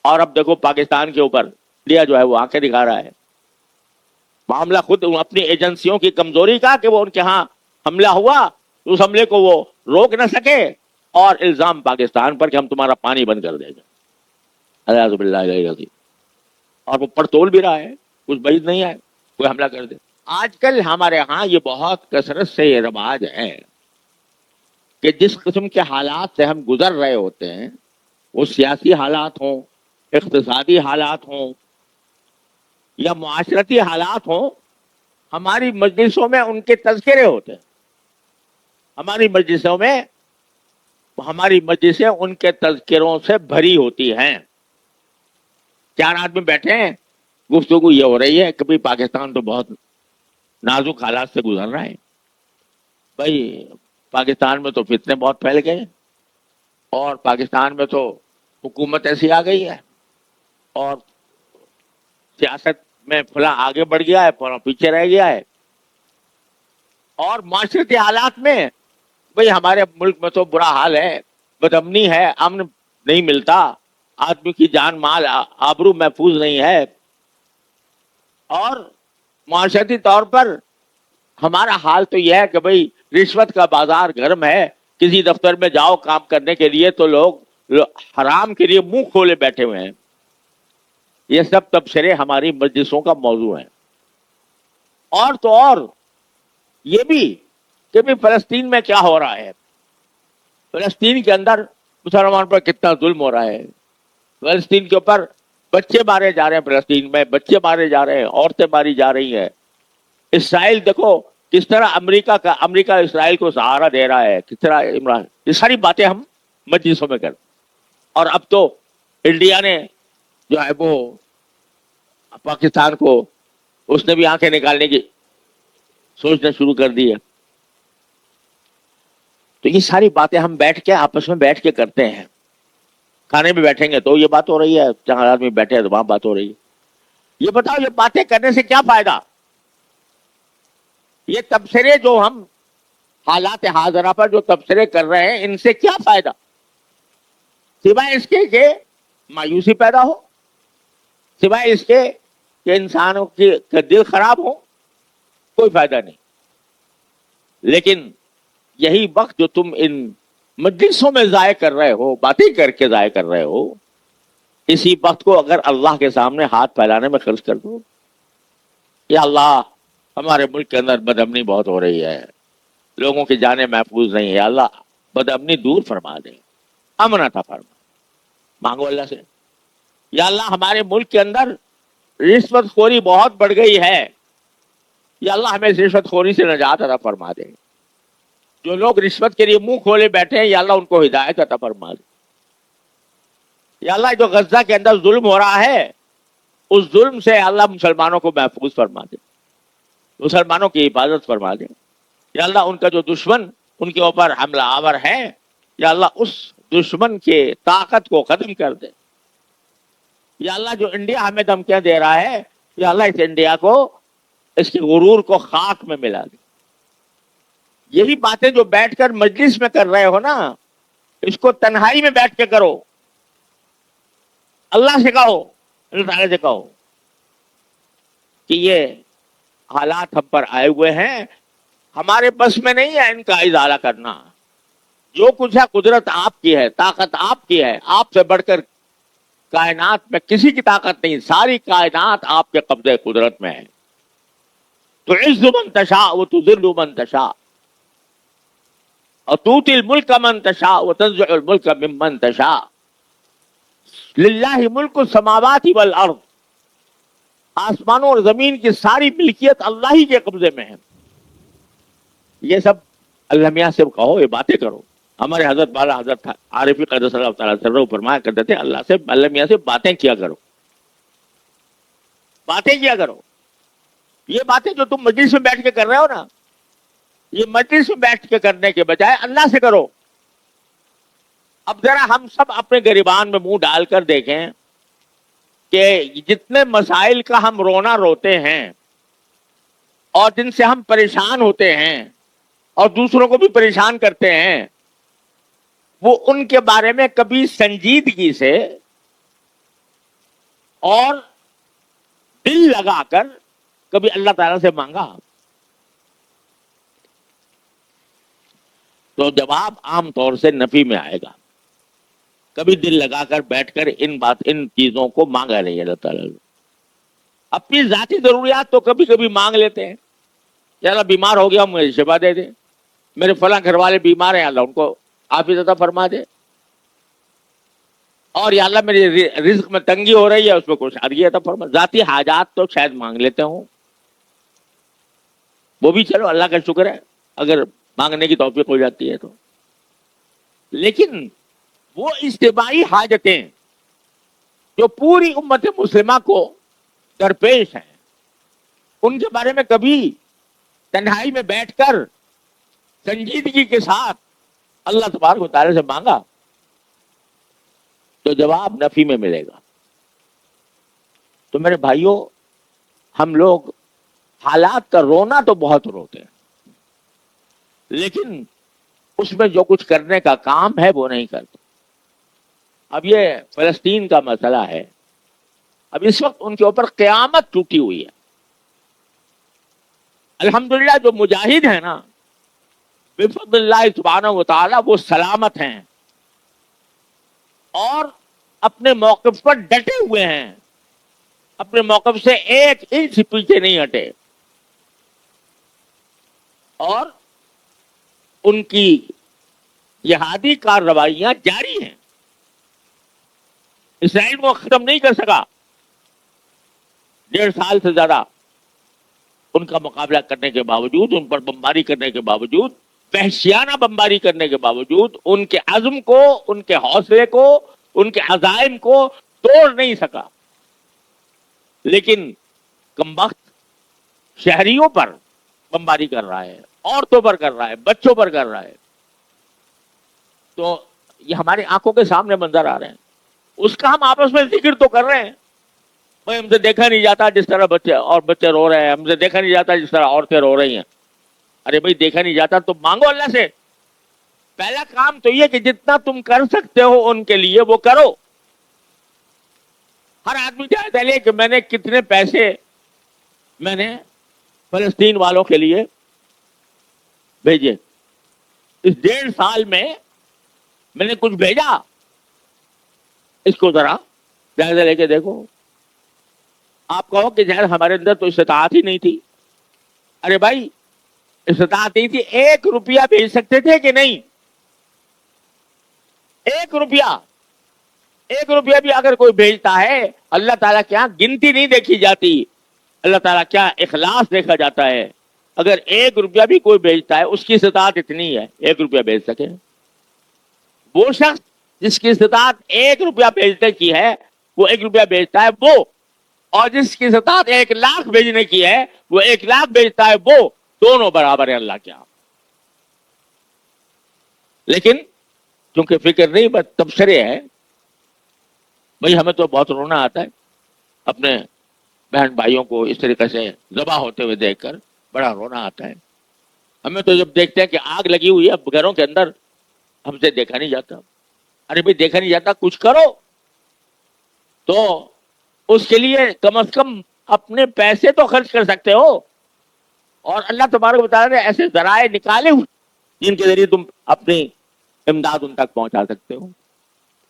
اور اب دیکھو پاکستان کے اوپر انڈیا جو ہے وہ آنکھیں دکھا رہا ہے. معاملہ خود اپنی ایجنسیوں کی کمزوری کا کہ وہ ان کے ہاں حملہ ہوا تو اس حملے کو وہ روک نہ سکے, اور الزام پاکستان پر کہ ہم تمہارا پانی بند کر دیں گے. اعوذ باللہ العظیم. اور وہ پڑتول بھی رہا ہے, کچھ بعید نہیں ہے کوئی حملہ کر دے. آج کل ہمارے ہاں یہ بہت کثرت سے یہ رواج ہے کہ جس قسم کے حالات سے ہم گزر رہے ہوتے ہیں, وہ سیاسی حالات ہوں, اقتصادی حالات ہوں یا معاشرتی حالات ہوں, ہماری مجلسوں میں ان کے تذکرے ہوتے ہیں. ہماری مجلسیں ان کے تذکروں سے بھری ہوتی ہیں. 4 آدمی بیٹھے ہیں, گفتگو یہ ہو رہی ہے کہ پاکستان تو بہت نازک حالات سے گزر رہا ہے. بھائی پاکستان میں تو فتنے بہت پھیل گئے, اور پاکستان میں تو حکومت ایسی آ گئی ہے, اور سیاست میں فلاں آگے بڑھ گیا ہے, فلاں پیچھے رہ گیا ہے. اور معاشرتی حالات میں بھئی ہمارے ملک میں تو برا حال ہے, بدامنی ہے, امن نہیں ملتا, آدمی کی جان مال آبرو محفوظ نہیں ہے. اور معاشرتی طور پر ہمارا حال تو یہ ہے کہ بھئی رشوت کا بازار گرم ہے. کسی دفتر میں جاؤ کام کرنے کے لیے تو لوگ حرام کے لیے منہ کھولے بیٹھے ہوئے ہیں. یہ سب تبصرے ہماری مجلسوں کا موضوع ہیں. اور تو اور یہ بھی کہ بھی فلسطین میں کیا ہو رہا ہے, فلسطین کے اندر مسلمان پر کتنا ظلم ہو رہا ہے, فلسطین کے اوپر بچے مارے جا رہے ہیں, فلسطین میں بچے مارے جا رہے ہیں, عورتیں ماری جا رہی ہیں. اسرائیل دیکھو کس طرح امریکہ اسرائیل کو سہارا دے رہا ہے, کس طرح عمران, یہ ساری باتیں ہم مجلسوں میں کرتے. اور اب تو انڈیا نے جو ہے وہ پاکستان کو, اس نے بھی آنکھیں نکالنے کی سوچنا شروع کر دی ہے. تو یہ ساری باتیں ہم بیٹھ کے آپس میں بیٹھ کے کرتے ہیں. کھانے میں بیٹھیں گے تو یہ بات ہو رہی ہے, 4 آدمی بیٹھے ہیں تو وہاں بات ہو رہی ہے. یہ بتاؤ یہ باتیں کرنے سے کیا فائدہ؟ یہ تبصرے جو ہم حالات حاضرہ پر جو تبصرے کر رہے ہیں, ان سے کیا فائدہ سوائے اس کے کہ مایوسی پیدا ہو, سوائے اس کے کہ انسانوں کی دل خراب ہو, کوئی فائدہ نہیں. لیکن یہی وقت جو تم ان مجلسوں میں ضائع کر رہے ہو, باتیں کر کے ضائع کر رہے ہو, اسی وقت کو اگر اللہ کے سامنے ہاتھ پھیلانے میں خرچ کر دو, یا اللہ ہمارے ملک کے اندر بدامنی بہت ہو رہی ہے, لوگوں کی جانیں محفوظ نہیں ہے, اللہ بدامنی دور فرما دے, امن عطا فرما. مانگو اللہ سے, یا اللہ ہمارے ملک کے اندر رشوت خوری بہت بڑھ گئی ہے, یا اللہ ہمیں رشوت خوری سے نجات عطا فرما دے. جو لوگ رشوت کے لیے منہ کھولے بیٹھے ہیں, یا اللہ ان کو ہدایت عطا فرما دے. یا اللہ جو غزہ کے اندر ظلم ہو رہا ہے, اس ظلم سے اللہ مسلمانوں کو محفوظ فرما دے, مسلمانوں کی حفاظت فرما دے. یا اللہ ان کا جو دشمن ان کے اوپر حملہ آور ہے, یا اللہ اس دشمن کے طاقت کو ختم کر دے. یا اللہ جو انڈیا ہمیں دھمکیاں دے رہا ہے, یا اللہ اس انڈیا کو, اس کے غرور کو خاک میں ملا دے. یہی باتیں جو بیٹھ کر مجلس میں کر رہے ہو نا, اس کو تنہائی میں بیٹھ کے کرو. اللہ سے کہو, اللہ تعالی سے کہو کہ یہ حالات ہم پر آئے ہوئے ہیں, ہمارے بس میں نہیں ہے ان کا ازالہ کرنا. جو کچھ ہے قدرت آپ کی ہے, طاقت آپ کی ہے, آپ سے بڑھ کر کائنات میں کسی کی طاقت نہیں, ساری کائنات آپ کے قبضے قدرت میں ہے. تو عز من تشاء و تذل من تشاء اور توتی الملک من تشاء و تنزع الملک ممن تشاء. للہ ملک السماوات والارض, آسمانوں اور زمین کی ساری ملکیت اللہ ہی کے قبضے میں ہے. یہ سب اللہ میاں سے کہو, یہ باتیں کرو. ہمارے حضرت والا حضرت عارفی قدس اللہ تعالیٰ سرہ فرمایا کرتے تھے, اللہ سے, اللہ میاں سے باتیں کیا کرو, باتیں کیا کرو. یہ باتیں جو تم مجلس میں بیٹھ کے کر رہے ہو نا, یہ مجلس میں بیٹھ کے کرنے کے بجائے اللہ سے کرو. اب ذرا ہم سب اپنے گریبان میں منہ ڈال کر دیکھیں کہ جتنے مسائل کا ہم رونا روتے ہیں اور جن سے ہم پریشان ہوتے ہیں اور دوسروں کو بھی پریشان کرتے ہیں, وہ ان کے بارے میں کبھی سنجیدگی سے اور دل لگا کر کبھی اللہ تعالیٰ سے مانگا؟ تو جواب عام طور سے نفی میں آئے گا. کبھی دل لگا کر بیٹھ کر ان چیزوں کو مانگا نہیں اللہ تعالیٰ نے. اپنی ذاتی ضروریات تو کبھی کبھی مانگ لیتے ہیں کہ اللہ بیمار ہو گیا مجھے شفا دے دے، میرے فلاں گھر والے بیمار ہیں اللہ ان کو عافیت عطا فرما دے، اور یا اللہ میری رزق میں تنگی ہو رہی ہے اس میں کچھ عطا عطا فرما. ذاتی حاجات تو شاید مانگ لیتے ہوں، وہ بھی چلو اللہ کا شکر ہے اگر مانگنے کی توفیق ہو جاتی ہے تو. لیکن وہ اجتماعی حاجتیں جو پوری امت مسلمہ کو درپیش ہیں، ان کے بارے میں کبھی تنہائی میں بیٹھ کر سنجیدگی کے ساتھ اللہ تبارک و تعالی سے مانگا تو جواب نفی میں ملے گا. تو میرے بھائیوں، ہم لوگ حالات کا رونا تو بہت روتے ہیں، لیکن اس میں جو کچھ کرنے کا کام ہے وہ نہیں کرتے. اب یہ فلسطین کا مسئلہ ہے، اب اس وقت ان کے اوپر قیامت ٹوٹی ہوئی ہے. الحمدللہ جو مجاہد ہیں نا، بفضل اللہ سبحانہ و تعالی وہ سلامت ہیں اور اپنے موقف پر ڈٹے ہوئے ہیں، اپنے موقف سے ایک انچ پیچھے نہیں ہٹے، اور ان کی جہادی کارروائیاں جاری ہیں. اسرائیل کو ختم نہیں کر سکا. 1.5 سال سے زیادہ ان کا مقابلہ کرنے کے باوجود، ان پر بمباری کرنے کے باوجود، وحشیانہ بمباری کرنے کے باوجود، ان کے عزم کو، ان کے حوصلے کو، ان کے عزائم کو توڑ نہیں سکا. لیکن کمبخت شہریوں پر بمباری کر رہا ہے، عورتوں پر کر رہا ہے، بچوں پر کر رہا ہے. تو یہ ہماری آنکھوں کے سامنے منظر آ رہے ہیں. اس کا ہم آپس میں ذکر تو کر رہے ہیں، بھائی ہم سے دیکھا نہیں جاتا جس طرح بچے رو رہے ہیں، ہم سے دیکھا نہیں جاتا جس طرح عورتیں رو رہی ہیں. ارے بھائی دیکھا نہیں جاتا تو مانگو اللہ سے. پہلا کام تو یہ کہ جتنا تم کر سکتے ہو ان کے لیے وہ کرو. ہر آدمی جائزہ لے کہ میں نے کتنے پیسے میں نے فلسطین والوں کے لیے بھیجے، اس 1.5 سال میں نے کچھ بھیجا. اس کو ذرا جائزہ لے کے دیکھو. آپ کہو کہ شاید ہمارے اندر تو استطاعت ہی نہیں تھی. ارے بھائی استطاعت نہیں تھی، 1 روپیہ بھیج سکتے تھے کہ نہیں؟ 1 روپیہ بھی اگر کوئی بھیجتا ہے، اللہ تعالیٰ کیا گنتی نہیں دیکھی جاتی، اللہ تعالیٰ کیا اخلاص دیکھا جاتا ہے. اگر 1 روپیہ بھی کوئی بھیجتا ہے، اس کی استطاعت اتنی ہے 1 روپیہ بھیج سکے. وہ شخص جس کی استطاعت 1 روپیہ بھیجنے کی ہے وہ 1 روپیہ بھیجتا ہے وہ، اور جس کی استطاعت 1 لاکھ بھیجنے کی ہے وہ 1 لاکھ بھیجتا ہے وہ، دونوں برابر ہیں اللہ کیا. لیکن چونکہ فکر نہیں بس تبصرے ہے. بھائی ہمیں تو بہت رونا آتا ہے اپنے بہن بھائیوں کو اس طریقے سے ذبح ہوتے ہوئے دیکھ کر، بڑا رونا آتا ہے. ہمیں تو جب دیکھتے ہیں کہ آگ لگی ہوئی ہے گھروں کے اندر، ہم سے دیکھا نہیں جاتا. ارے بھائی دیکھا نہیں جاتا، کچھ کرو. تو اس کے لیے کم از کم اپنے پیسے تو خرچ کر سکتے ہو، اور اللہ تبارک و تعالیٰ نے ایسے ذرائع نکالے ہوئے جن کے ذریعے تم اپنی امداد ان تک پہنچا سکتے ہو.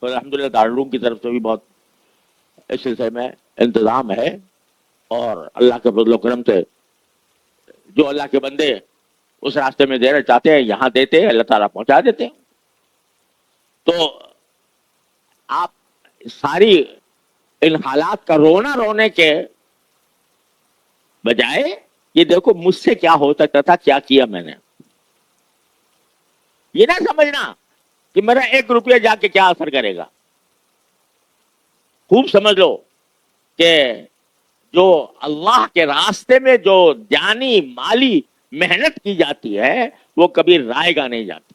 اور الحمدللہ دارالعلوم کی طرف سے بھی بہت اس سلسلے میں انتظام ہے، اور اللہ کے فضل و کرم سے جو اللہ کے بندے اس راستے میں دینا چاہتے ہیں یہاں دیتے ہیں، اللہ تعالیٰ پہنچا دیتے ہیں. تو آپ ساری ان حالات کا رونا رونے کے بجائے یہ دیکھو مجھ سے کیا ہو سکتا تھا، کیا کیا میں نے. یہ نہ سمجھنا کہ میرا 1 روپیہ جا کے کیا اثر کرے گا. خوب سمجھ لو کہ جو اللہ کے راستے میں جو جانی مالی محنت کی جاتی ہے وہ کبھی رائے گا نہیں جاتی.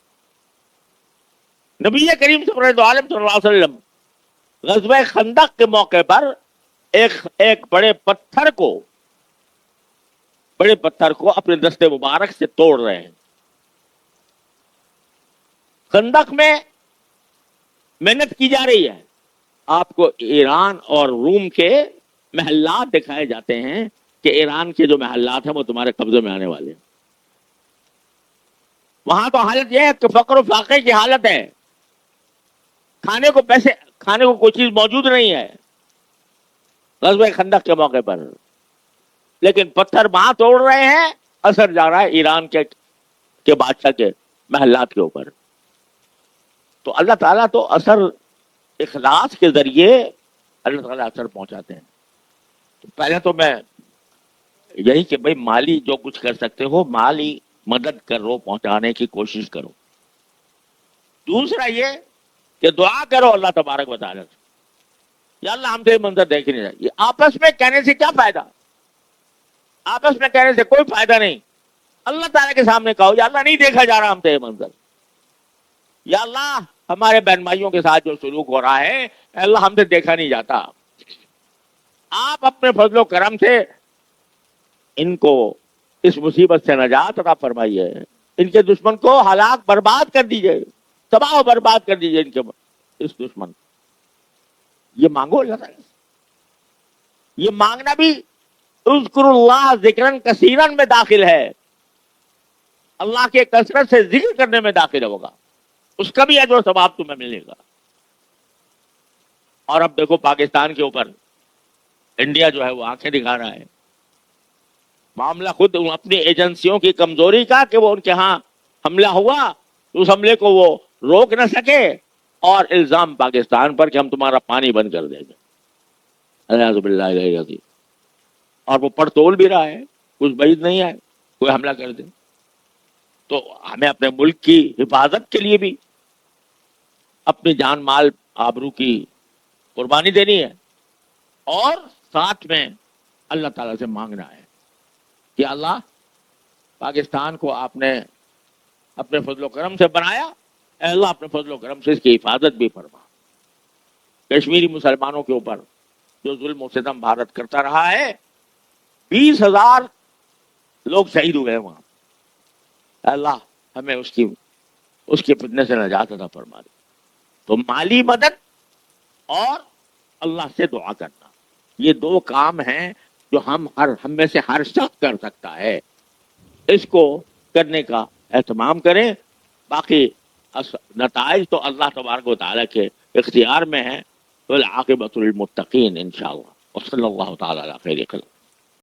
نبی کریم صلی اللہ علیہ وسلم غزوہ خندق کے موقع پر ایک بڑے پتھر کو اپنے دستے مبارک سے توڑ رہے ہیں. خندق میں محنت کی جا رہی ہے، آپ کو ایران اور روم کے محلات دکھائے جاتے ہیں کہ ایران کے جو محلات ہیں وہ تمہارے قبضے میں آنے والے ہیں. وہاں تو حالت یہ ہے کہ فقر و فاقے کی حالت ہے, کھانے کو کوئی چیز موجود نہیں ہے غزوہ خندق کے موقع پر, لیکن پتھر وہاں توڑ رہے ہیں, اثر جا رہا ہے ایران کے بادشاہ کے محلات کے اوپر. تو اللہ تعالیٰ تو اثر اخلاص کے ذریعے اللہ تعالیٰ اثر پہنچاتے ہیں. تو پہلے تو میں یہی کہ بھائی مالی جو کچھ کر سکتے ہو مالی مدد کرو, پہنچانے کی کوشش کرو. دوسرا یہ کہ دعا کرو اللہ تبارک و تعالیٰ سے, یا اللہ ہم سے یہ منظر دیکھ نہیں رہا. یہ آپس میں کہنے سے کیا فائدہ, آپس میں کہنے سے کوئی فائدہ نہیں. اللہ تعالیٰ کے سامنے کہو یا اللہ نہیں دیکھا جا رہا ہم سے یہ منظر, یا اللہ ہمارے بہن بھائیوں کے ساتھ جو سلوک ہو رہا ہے اے اللہ ہم سے دیکھا نہیں جاتا, آپ اپنے فضل و کرم سے ان کو اس مصیبت سے نجات عطا فرمائیے, ان کے دشمن کو ہلاک برباد کر دیجئے, تباہ و برباد کر دیجئے ان کے اس دشمن. یہ مانگو اللہ تعالیٰ, یہ مانگنا بھی اذکر اللہ ذکرن کثیرن میں داخل ہے, اللہ کے کثرت سے ذکر کرنے میں داخل ہوگا, اس کا بھی اجر و ثواب تمہیں ملے گا. اور اب دیکھو پاکستان کے اوپر انڈیا جو ہے وہ آنکھیں دکھا رہا ہے, معاملہ خود اپنی ایجنسیوں کی کمزوری کا کہ وہ ان کے ہاں حملہ ہوا تو اس حملے کو وہ روک نہ سکے, اور الزام پاکستان پر کہ ہم تمہارا پانی بند کر دیں گے. اعوذ باللہ العظیم. اور وہ پڑتول بھی رہا ہے, کچھ بعید نہیں ہے کوئی حملہ کر دے. تو ہمیں اپنے ملک کی حفاظت کے لیے بھی اپنی جان مال آبرو کی قربانی دینی ہے, اور ساتھ میں اللہ تعالیٰ سے مانگنا ہے کہ اللہ پاکستان کو آپ نے اپنے فضل و کرم سے بنایا, اے اللہ اپنے فضل و کرم سے اس کی حفاظت بھی فرما. کشمیری مسلمانوں کے اوپر جو ظلم و ستم بھارت کرتا رہا ہے, 20,000 لوگ شہید ہوئے ہیں وہاں, اے اللہ ہمیں اس کی فتنے سے نجات عطا فرما دے. تو مالی مدد اور اللہ سے دعا کرنا, یہ 2 کام ہیں جو ہم میں سے ہر شخص کر سکتا ہے. اس کو کرنے کا اہتمام کریں, باقی نتائج تو اللہ تبارک و تعالیٰ کے اختیار میں ہیں. والعاقبۃ للمتقین انشاءاللہ. وصلی اللہ تعالی علی خیر خلق.